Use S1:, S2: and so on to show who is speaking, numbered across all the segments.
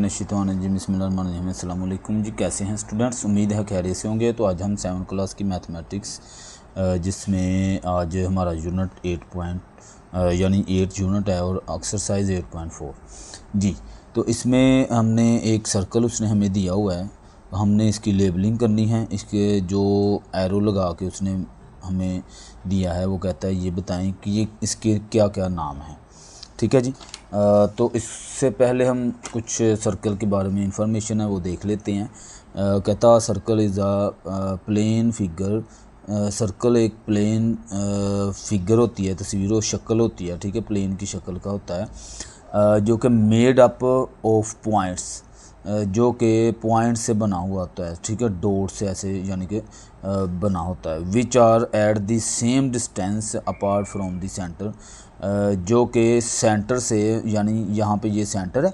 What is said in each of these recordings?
S1: बिस्मिल्लाहिर्रहमानिर्रहीम बिस्मिल्लाहिर्रहमानिर्रहीम अस्सलाम वालेकुम जी। कैसे हैं स्टूडेंट्स? उम्मीद है खैरियत से होंगे। तो आज हम 7th क्लास की मैथमेटिक्स जिसमें आज हमारा यूनिट 8 यूनिट है और एक्सरसाइज 8.4 जी। तो इसमें हमने एक सर्कल उसने हमें दिया हुआ है, हमने इसकी लेबलिंग करनी है। इसके जो एरो लगा के उसने हमें दिया है वो कहता है ये बताएं कि ये इसके क्या क्या नाम हैं। ठीक है जी। तो इससे पहले हम कुछ सर्कल के बारे में इंफॉर्मेशन है वो देख लेते हैं। कहता circle is a plane figure. Circle एक प्लेन फिगर होती है, तस्वीर और शक्ल होती है। ठीक है, प्लेन की शक्ल का होता है जो कि मेड अप ऑफ पॉइंट्स, जो कि पॉइंट से बना हुआ होता है। ठीक है, डॉट से ऐसे यानी कि बना होता है। Which are at the same distance apart from the centre, जो कि सेंटर से यानी यहाँ पे ये सेंटर है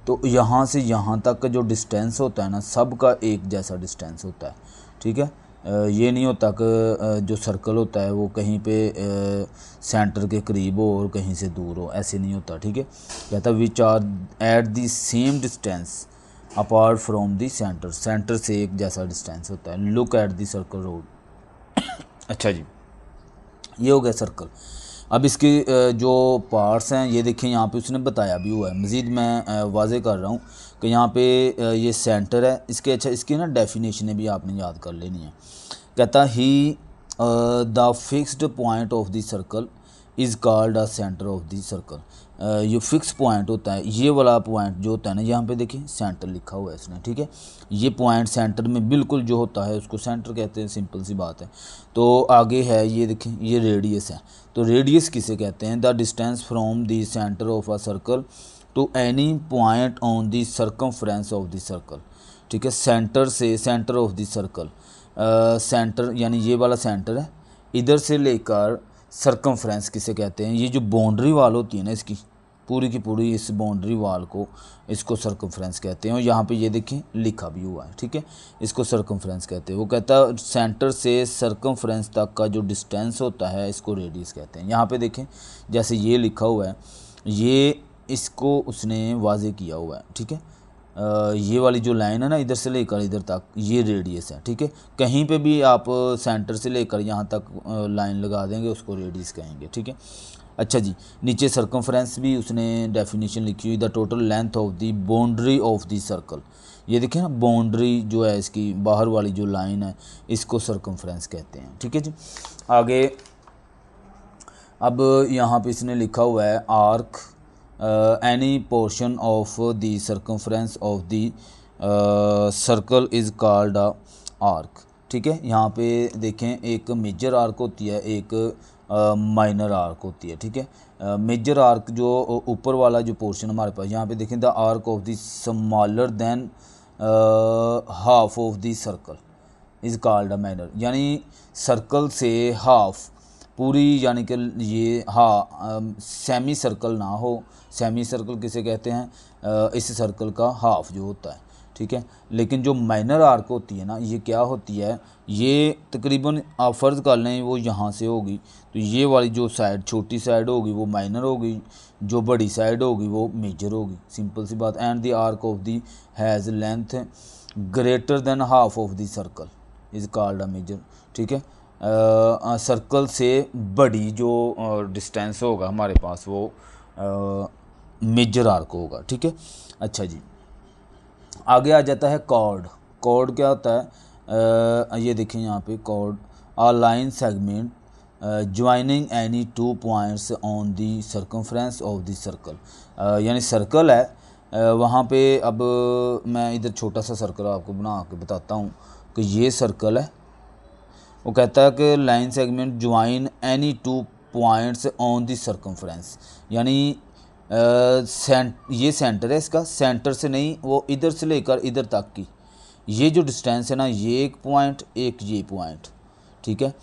S1: तो यहाँ से यहाँ तक का जो डिस्टेंस होता है ना, सब का एक जैसा डिस्टेंस होता है। ठीक है, ये नहीं होता कि जो सर्कल होता है वो कहीं पे सेंटर के करीब हो और कहीं से दूर हो, ऐसे नहीं होता। ठीक है, कहता which are at the same distance apart from the centre, centre से एक जैसा डिस्टेंस होता है। Look at the circle road. अच्छा जी, ये हो गया सर्कल। अब इसके जो पार्ट्स हैं ये देखें, यहाँ पे उसने बताया भी हुआ है। मज़ीद मैं वाज़े कर रहा हूँ कि यहाँ पे ये सेंटर है इसके। अच्छा, इसकी ना डेफिनेशन भी आपने याद कर लेनी है। कहता ही the fixed point of the circle is called a centre of the circle. ये फिक्स पॉइंट होता है, ये वाला पॉइंट जो होता है ना, यहाँ पे देखिए सेंटर लिखा हुआ है इसने। ठीक है, ये पॉइंट सेंटर में बिल्कुल जो होता है उसको सेंटर कहते हैं, सिंपल सी बात है। तो आगे है ये देखें, ये रेडियस है। तो रेडियस किसे कहते हैं? The distance from the centre of a circle to any point on the circumference of the circle. ठीक है, सेंटर से, centre of the circle, centre यानी ये वाला सेंटर है, इधर से लेकर सर्कमफ्रेंस किसे कहते हैं? ये जो बाउंड्री वाल होती है ना इसकी, पूरी की पूरी इस बाउंड्री वाल को, इसको सर्कमफ्रेंस कहते हैं। और यहाँ पे ये देखें लिखा भी हुआ है। ठीक है, इसको सर्कमफ्रेंस कहते हैं। वो कहता है सेंटर से सर्कमफ्रेंस तक का जो डिस्टेंस होता है इसको रेडियस कहते हैं। यहाँ पे देखें जैसे ये लिखा हुआ है, ये इसको उसने वाजे किया हुआ है। ठीक है, ये वाली जो लाइन है ना, इधर से लेकर इधर तक, ये रेडियस है। ठीक है, कहीं पे भी आप सेंटर से लेकर यहाँ तक लाइन लगा देंगे उसको रेडियस कहेंगे। ठीक है, अच्छा जी, नीचे सर्कमफ्रेंस भी उसने डेफिनेशन लिखी हुई, the total length of the boundary of the circle. ये देखिए ना, बाउंड्री जो है इसकी बाहर वाली जो लाइन है इसको सर्कमफ्रेंस कहते हैं। ठीक है जी, आगे अब यहाँ पे इसने लिखा हुआ है arc, any portion of the circumference of the circle is called a arc. ठीक है, यहाँ पे देखें एक मेजर आर्क होती है, एक माइनर आर्क होती है। ठीक है, मेजर आर्क जो ऊपर वाला जो पोर्शन हमारे पास, यहाँ पे देखें the arc of the smaller than half of the circle is called a minor. यानी सर्कल से हाफ पूरी, यानी कि ये सेमी सर्कल ना हो। सेमी सर्कल किसे कहते हैं? इस सर्कल का हाफ जो होता है। ठीक है, लेकिन जो माइनर आर्क होती है ना, ये क्या होती है? ये तकरीबन आप फ़र्ज़ कर लें वो यहाँ से होगी, तो ये वाली जो साइड, छोटी साइड होगी वो माइनर होगी, जो बड़ी साइड होगी वो मेजर होगी। सिंपल सी बात। And the arc of the has length greater than half of the circle is called a major. ठीक है, सर्कल से बड़ी जो डिस्टेंस होगा हमारे पास वो मेजर आर्क होगा। ठीक है, अच्छा जी, आगे आ जाता है कॉर्ड। कॉर्ड क्या होता है? ये देखें यहाँ पे chord, a line segment joining any two points on the circumference of the circle. यानी सर्कल है वहाँ पे, अब मैं इधर छोटा सा सर्कल आपको बना के बताता हूँ कि ये सर्कल है। वो कहता है कि line segment join any two points on the circumference, यानी ये सेंटर है इसका, सेंटर से नहीं, वो इधर से लेकर इधर तक की ये जो डिस्टेंस है ना, ये एक पॉइंट, एक ये पॉइंट। ठीक है,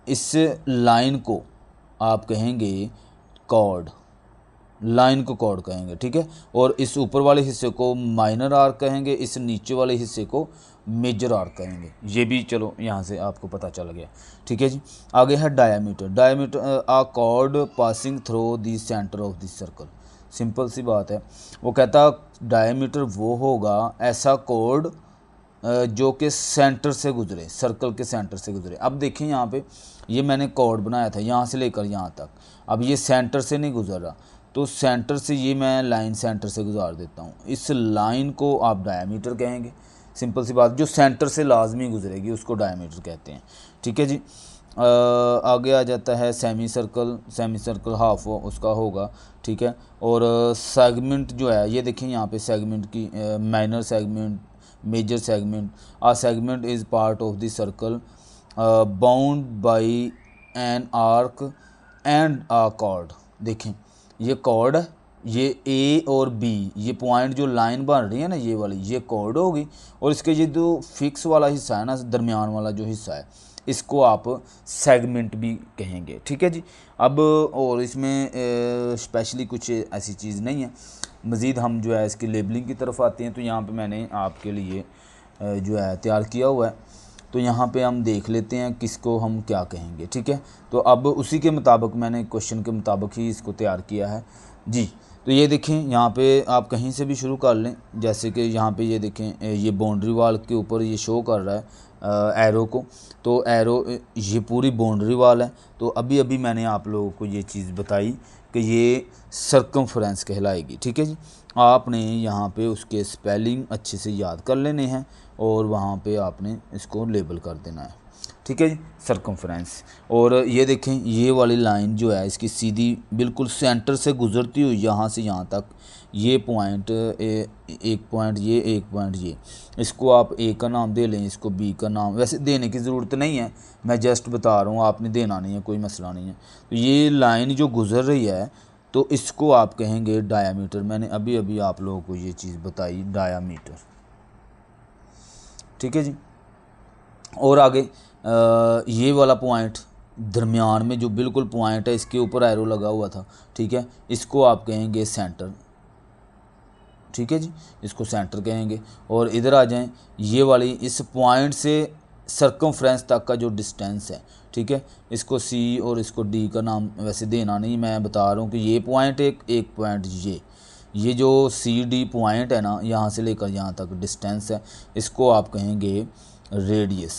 S1: इस लाइन को आप कहेंगे कॉर्ड, लाइन को कॉर्ड कहेंगे। ठीक है, और इस ऊपर वाले हिस्से को माइनर आर्क कहेंगे, इस नीचे वाले हिस्से को मेजर आर्क कहेंगे। ये भी चलो यहाँ से आपको पता चल गया। ठीक है जी, आगे है diameter. Diameter a chord passing through the centre of the circle. Simple सी बात है। वो कहता डायमीटर वो होगा ऐसा कॉर्ड जो कि सेंटर से गुजरे, सर्कल के सेंटर से गुजरे। अब देखें यहाँ पे ये मैंने कॉर्ड बनाया था यहाँ से लेकर यहाँ तक, अब ये सेंटर से नहीं गुजर रहा, तो सेंटर से ये मैं लाइन सेंटर से गुजार देता हूँ। इस लाइन को आप डायमीटर कहेंगे, सिंपल सी बात। जो सेंटर से लाजमी गुजरेगी उसको डायमीटर कहते हैं, ठीक है जी। आगे आ जाता है semi circle. Semi circle half उसका होगा, ठीक है। और सेगमेंट जो है ये देखें यहाँ पे सेगमेंट की minor segment, major segment. A segment is part of the circle bound by an arc and a chord. देखें ये कॉर्ड है, ये ए और बी, ये पॉइंट जो लाइन बन रही है ना ये वाली, ये कॉर्ड होगी। और इसके ये जो फिक्स वाला हिस्सा है ना, दरमियान वाला जो हिस्सा है, इसको आप सेगमेंट भी कहेंगे, ठीक है जी। अब और इसमें स्पेशली कुछ ऐसी चीज़ नहीं है। मज़ीद हम जो है इसकी लेबलिंग की तरफ आते हैं। तो यहाँ पे मैंने आपके लिए जो है तैयार किया हुआ है, तो यहाँ पे हम देख लेते हैं किसको हम क्या कहेंगे, ठीक है। तो अब उसी के मुताबिक मैंने क्वेश्चन के मुताबिक ही इसको तैयार किया है जी। तो ये देखें यहाँ पे आप कहीं से भी शुरू कर लें, जैसे कि यहाँ पे ये देखें ये बाउंड्री वाल के ऊपर ये शो कर रहा है एरो को, तो एरो ये पूरी बाउंड्री वाल है। तो अभी अभी मैंने आप लोगों को ये चीज़ बताई कि ये सर्कमफ्रेंस कहलाएगी, ठीक है जी। आपने यहाँ पे उसके स्पेलिंग अच्छे से याद कर लेने हैं और वहाँ पे आपने इसको लेबल कर देना है, ठीक है जी, सर्कमफ्रेंस। और ये देखें ये वाली लाइन जो है इसकी सीधी बिल्कुल सेंटर से गुजरती हुई यहाँ से यहाँ तक, ये पॉइंट एक पॉइंट ये, एक पॉइंट ये, इसको आप ए का नाम दे लें, इसको बी का नाम, वैसे देने की ज़रूरत नहीं है, मैं जस्ट बता रहा हूँ, आपने देना नहीं है, कोई मसला नहीं है। तो ये लाइन जो गुज़र रही है तो इसको आप कहेंगे डायामीटर। मैंने अभी अभी आप लोगों को ये चीज़ बताई, डायामीटर, ठीक है जी। और आगे ये वाला पॉइंट दरमियान में जो बिल्कुल पॉइंट है, इसके ऊपर एरो लगा हुआ था, ठीक है, इसको आप कहेंगे सेंटर, ठीक है जी, इसको सेंटर कहेंगे। और इधर आ जाएं, ये वाली इस पॉइंट से सर्कमफ्रेंस तक का जो डिस्टेंस है, ठीक है, इसको सी और इसको डी का नाम वैसे देना नहीं, मैं बता रहा हूँ कि ये पॉइंट एक पॉइंट ये जो सी डी पॉइंट है ना, यहाँ से लेकर यहाँ तक डिस्टेंस है, इसको आप कहेंगे रेडियस,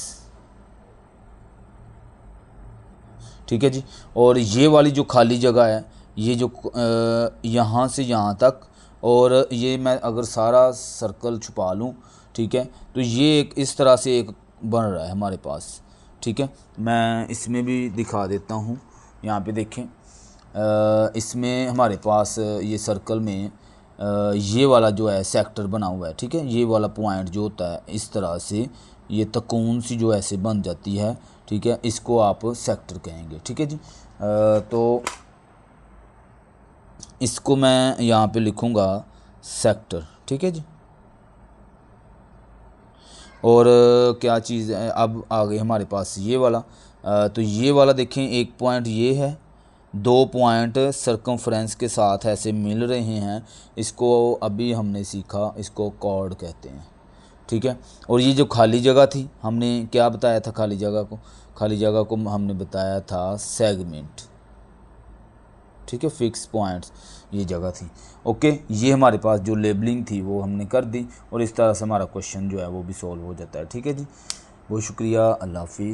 S1: ठीक है जी। और ये वाली जो खाली जगह है, ये जो यहाँ से यहाँ तक, और ये मैं अगर सारा सर्कल छुपा लूँ, ठीक है, तो ये एक इस तरह से एक बन रहा है हमारे पास, ठीक है। मैं इसमें भी दिखा देता हूँ, यहाँ पे देखें इसमें हमारे पास ये सर्कल में ये वाला जो है सेक्टर बना हुआ है, ठीक है। ये वाला पॉइंट जो होता है इस तरह से ये तकून सी जो ऐसे बन जाती है, ठीक है, इसको आप सेक्टर कहेंगे, ठीक है जी। तो इसको मैं यहाँ पे लिखूँगा सेक्टर, ठीक है जी। और क्या चीज़ है, अब आ गई हमारे पास ये वाला। तो ये वाला देखें, एक पॉइंट ये है, दो पॉइंट सर्कमफ्रेंस के साथ ऐसे मिल रहे हैं, इसको अभी हमने सीखा, इसको कॉर्ड कहते हैं, ठीक है। और ये जो खाली जगह थी, हमने क्या बताया था, खाली जगह को हमने बताया था सेगमेंट, ठीक है, फिक्स पॉइंट्स ये जगह थी। ओके, ये हमारे पास जो लेबलिंग थी वो हमने कर दी, और इस तरह से हमारा क्वेश्चन जो है वो भी सॉल्व हो जाता है, ठीक है जी। बहुत शुक्रिया, अल्लाह हाफिज़।